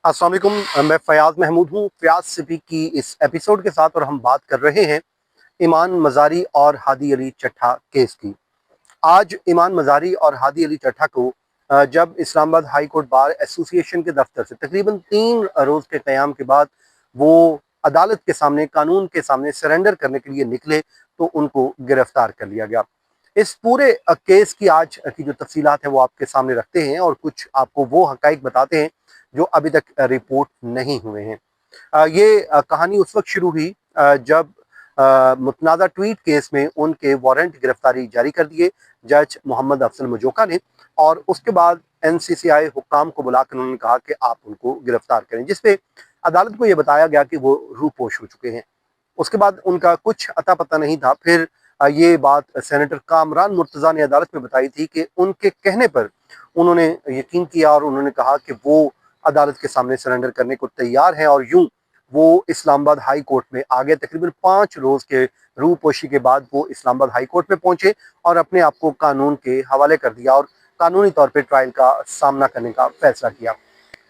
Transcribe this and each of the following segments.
अस्सलाम वालेकुम। मैं फ़याज़ महमूद हूँ फ़याज़ सिपी की इस एपिसोड के साथ, और हम बात कर रहे हैं ईमान मज़ारी और हादी अली चट्ठा केस की। आज ईमान मज़ारी और हादी अली चट्ठा को जब Islamabad high court bar association के दफ्तर से तकरीबन 3 रोज़ के क़याम के बाद वो अदालत के सामने, कानून के सामने सरेंडर करने के लिए निकले, तो उनको गिरफ्तार कर लिया गया। इस पूरे केस की आज की जो तफसीलात है वो आपके सामने रखते हैं, और कुछ आपको वो हक़ाइक़ बताते हैं जो अभी तक रिपोर्ट नहीं हुए हैं। ये कहानी उस वक्त शुरू हुई जब मुतनाज़ा ट्वीट केस में उनके वारंट गिरफ्तारी जारी कर दिए जज मोहम्मद अफजल मजोका ने, और उसके बाद NCCI हुक्काम को बुलाकर उन्होंने कहा कि आप उनको गिरफ्तार करें, जिसपे अदालत को ये बताया गया कि वो रूपोश हो चुके हैं। उसके बाद उनका कुछ अता पता नहीं था। फिर ये बात सेनेटर कामरान मुर्तज़ा ने अदालत में बताई थी कि उनके कहने पर उन्होंने यकीन किया और उन्होंने कहा कि वो अदालत के सामने सरेंडर करने को तैयार हैं, और यूं वो इस्लामाबाद हाई कोर्ट में आ गए। तकरीबन 5 रोज़ के रूपोशी के बाद वो इस्लामाबाद हाई कोर्ट में पहुंचे और अपने आप को कानून के हवाले कर दिया और कानूनी तौर पर ट्रायल का सामना करने का फैसला किया।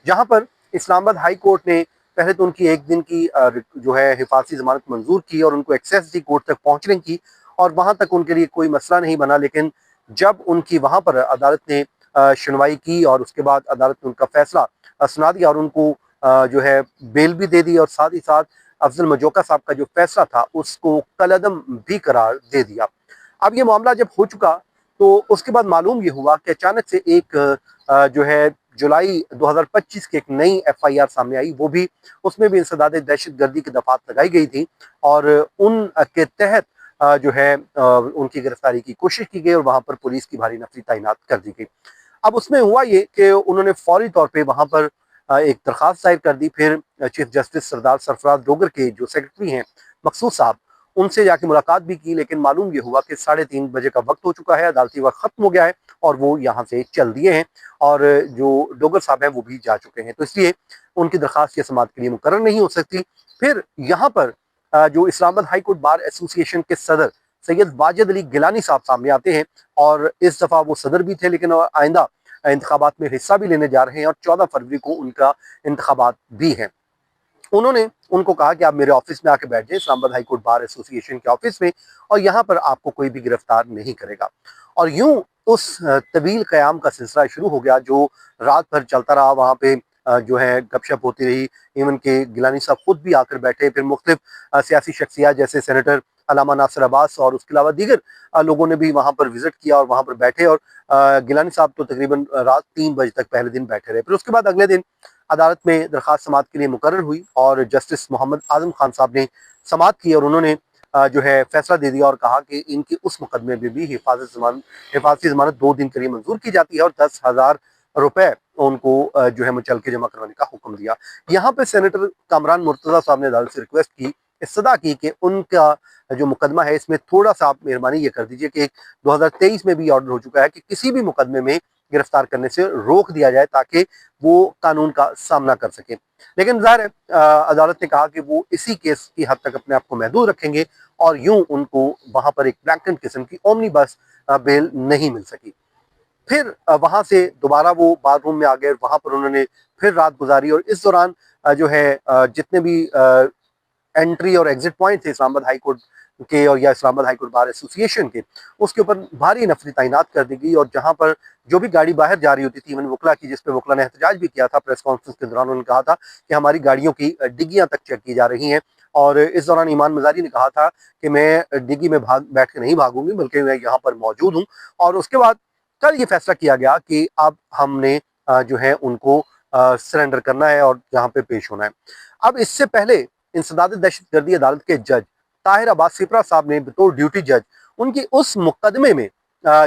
जहां पर इस्लामाबाद हाई कोर्ट ने पहले तो उनकी 1 दिन की जो है हिफाजती जमानत मंजूर की और उनको एक्सेस दी कोर्ट तक पहुंचने की, और वहां तक उनके लिए कोई मसला नहीं बना। लेकिन जब उनकी वहां पर अदालत ने सुनवाई की और उसके बाद अदालत ने उनका फैसला सुना दिया और उनको जो है बेल भी दे दी, और साथ ही साथ अफजल मजोका साहब का जो फैसला था उसको कलअदम भी करार दे दिया। अब ये मामला जब हो चुका, तो उसके बाद मालूम ये हुआ कि अचानक से एक जो है जुलाई 2025 की एक नई FIR सामने आई, वो भी उसमें भी इंसदाद दहशतगर्दी की दफात लगाई गई थी, और उन के तहत जो है उनकी गिरफ्तारी की कोशिश की गई और वहां पर पुलिस की भारी नफरी तैनात कर दी गई। अब उसमें हुआ ये कि उन्होंने फौरी तौर पे वहां पर एक दरख्वास्त दायर कर दी। फिर चीफ जस्टिस सरदार सरफराज डोगर के जो सेक्रेटरी हैं मकसूद साहब, उनसे जाके मुलाकात भी की, लेकिन मालूम ये हुआ कि 3:30 बजे का वक्त हो चुका है, अदालती वक्त खत्म हो गया है और वो यहाँ से चल दिए हैं, और जो डोगर साहब हैं वो भी जा चुके हैं, तो इसलिए उनकी दरख्वास्त समाअत के लिए मुकर्रर नहीं हो सकती। फिर यहाँ पर जो Islamabad high court bar association के सदर सैयद वाजिद अली गिलानी साहब सामने आते हैं, और इस दफ़ा वो सदर भी थे, लेकिन आइंदा इंतखाबात में हिस्सा भी लेने जा रहे हैं, और 14 फरवरी को उनका इंतखाबात भी है। उन्होंने उनको कहा कि आप मेरे ऑफिस में आके बैठ जाए, Islamabad high court bar association के ऑफिस में, और यहाँ पर आपको कोई भी गिरफ्तार नहीं करेगा। और यूं उस तवील क़याम का सिलसिला शुरू हो गया जो रात भर चलता रहा। वहाँ पे जो है गपशप होती रही, इवन के गिलानी साहब खुद भी आकर बैठे। फिर मुख्तलिफ सियासी शख्सियात जैसे सेनेटर अलामा नासिर अब्बास और उसके अलावा दीगर लोगों ने भी वहाँ पर विजिट किया और वहाँ पर बैठे, और गिलानी साहब तो तकरीबन रात 3 बजे तक पहले दिन बैठे रहे। फिर उसके बाद अगले दिन अदालत में दरख्वास्त समाअत के लिए मुकर्रर हुई, और जस्टिस मोहम्मद आजम खान साहब ने समाअत की और उन्होंने जो है फैसला दे दिया और कहा कि इनकी उस मुकदमे में भी हिफाजती जमानत 2 दिन के लिए मंजूर की जाती है, और 10,000 रुपए उनको जो है मुचल के जमा करवाने का हुक्म दिया। यहाँ पे सेनेटर कामरान मुर्तज़ा साहब ने अदालत से रिक्वेस्ट की, इस्तदा की कि उनका जो मुकदमा है इसमें थोड़ा सा आप मेहरबानी ये कर दीजिए कि 2023 में भी ऑर्डर हो चुका है कि किसी भी मुकदमे में गिरफ्तार करने से रोक दिया जाए, ताकि वो कानून का सामना कर सके। लेकिन ज़ाहिर है अदालत ने कहा कि वो इसी केस की हद तक अपने आप को महदूद रखेंगे, और यूं उनको वहां पर एक ब्लैंकेट किस्म की ओमनी बस बेल नहीं मिल सकी। फिर वहां से दोबारा वो बाथरूम में आ गए, वहां पर उन्होंने फिर रात गुजारी, और इस दौरान जो है जितने भी एंट्री और एग्जिट पॉइंट थे इस्लामाबाद हाई कोर्ट के और या Islamabad high court bar association के, उसके ऊपर भारी नफरी तैनात कर दी गई। और जहां पर जो भी गाड़ी बाहर जा रही होती थी, इवन वकला की, जिसपे वकला ने एहतजाज भी किया था प्रेस कॉन्फ्रेंस के दौरान, उन्होंने कहा था कि हमारी गाड़ियों की डिग्गियां तक चेक की जा रही हैं। और इस दौरान ईमान मज़ारी ने कहा था कि मैं डिग्गी में भाग बैठ के नहीं भागूंगी, बल्कि मैं यहाँ पर मौजूद हूँ। और उसके बाद कल ये फैसला किया गया कि अब हमने जो है उनको सरेंडर करना है और यहाँ पे पेश होना है। अब इससे पहले इंसदाद दहशतगर्दी अदालत के जज ताहिर अब्बास सिपरा साहब ने बतौर ड्यूटी जज उनकी उस मुकदमे में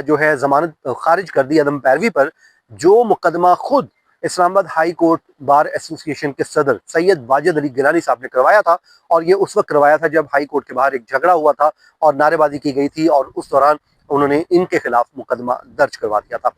जो है जमानत खारिज कर दी अदम पैरवी पर, जो मुकदमा खुद Islamabad high court bar association के सदर सैयद वाजिद अली गिलानी साहब ने करवाया था। और ये उस वक्त करवाया था जब हाई कोर्ट के बाहर एक झगड़ा हुआ था और नारेबाजी की गई थी, और उस दौरान उन्होंने इनके खिलाफ मुकदमा दर्ज करवा दिया था।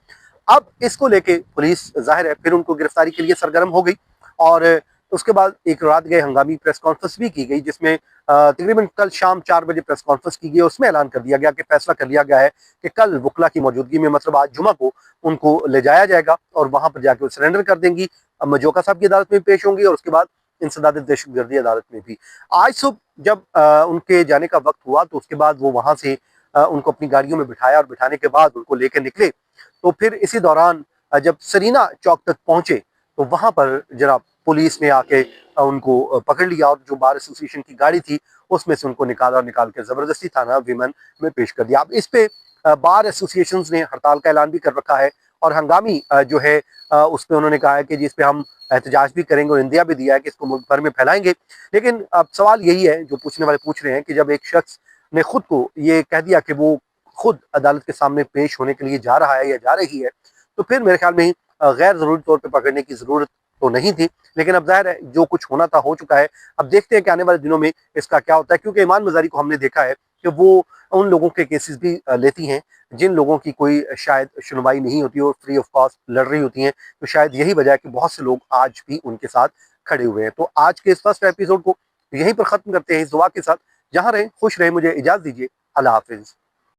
अब इसको लेके पुलिस जाहिर है फिर उनको गिरफ्तारी के लिए सरगर्म हो गई, और उसके बाद एक रात गए हंगामी प्रेस कॉन्फ्रेंस भी की गई, जिसमें तकरीबन कल शाम 4 बजे प्रेस कॉन्फ्रेंस की गई। उसमें ऐलान कर दिया गया कि फैसला कर लिया गया है कि कल वकला की मौजूदगी में, मतलब आज जुमा को, उनको ले जाया जाएगा और वहां पर जाकर सरेंडर कर देंगी। मजोका साहब की अदालत में पेश होंगी और उसके बाद इंसदाद दहशतगर्दी अदालत में भी। आज सुबह जब उनके जाने का वक्त हुआ तो उसके बाद वो वहां से उनको अपनी गाड़ियों में बिठाया और बिठाने के बाद उनको लेकर निकले। तो फिर इसी दौरान जब सरीना चौक तक पहुंचे तो वहां पर जनाब पुलिस ने आके उनको पकड़ लिया और जो बार एसोसिएशन की गाड़ी थी उसमें से उनको निकाला और निकाल के जबरदस्ती थाना विमन में पेश कर दिया। अब इस पे बार एसोसिएशन ने हड़ताल का ऐलान भी कर रखा है और हंगामी जो है उस पर उन्होंने कहा है कि जिस पे हम एहतजाज भी करेंगे और इंदिया भी दिया है कि इसको मुल्क भर में फैलाएंगे। लेकिन अब सवाल यही है जो पूछने वाले पूछ रहे हैं कि जब एक शख्स ने खुद को ये कह दिया कि वो खुद अदालत के सामने पेश होने के लिए जा रहा है या जा रही है, तो फिर मेरे ख्याल में गैर ज़रूरी तौर पे पकड़ने की ज़रूरत तो नहीं थी। लेकिन अब ज़ाहिर है जो कुछ होना था हो चुका है। अब देखते हैं कि आने वाले दिनों में इसका क्या होता है, क्योंकि ईमान मज़ारी को हमने देखा है कि वो उन लोगों के केसेस भी लेती हैं जिन लोगों की कोई शायद सुनवाई नहीं होती और फ्री ऑफ कॉस्ट लड़ रही होती हैं। तो शायद यही वजह है कि बहुत से लोग आज भी उनके साथ खड़े हुए हैं। तो आज के इस फर्स्ट एपिसोड को यहीं पर ख़त्म करते हैं इस दुआ के साथ। जहाँ रहें खुश रहें, मुझे इजाज़त दीजिए। अल्लाह हाफ़िज़।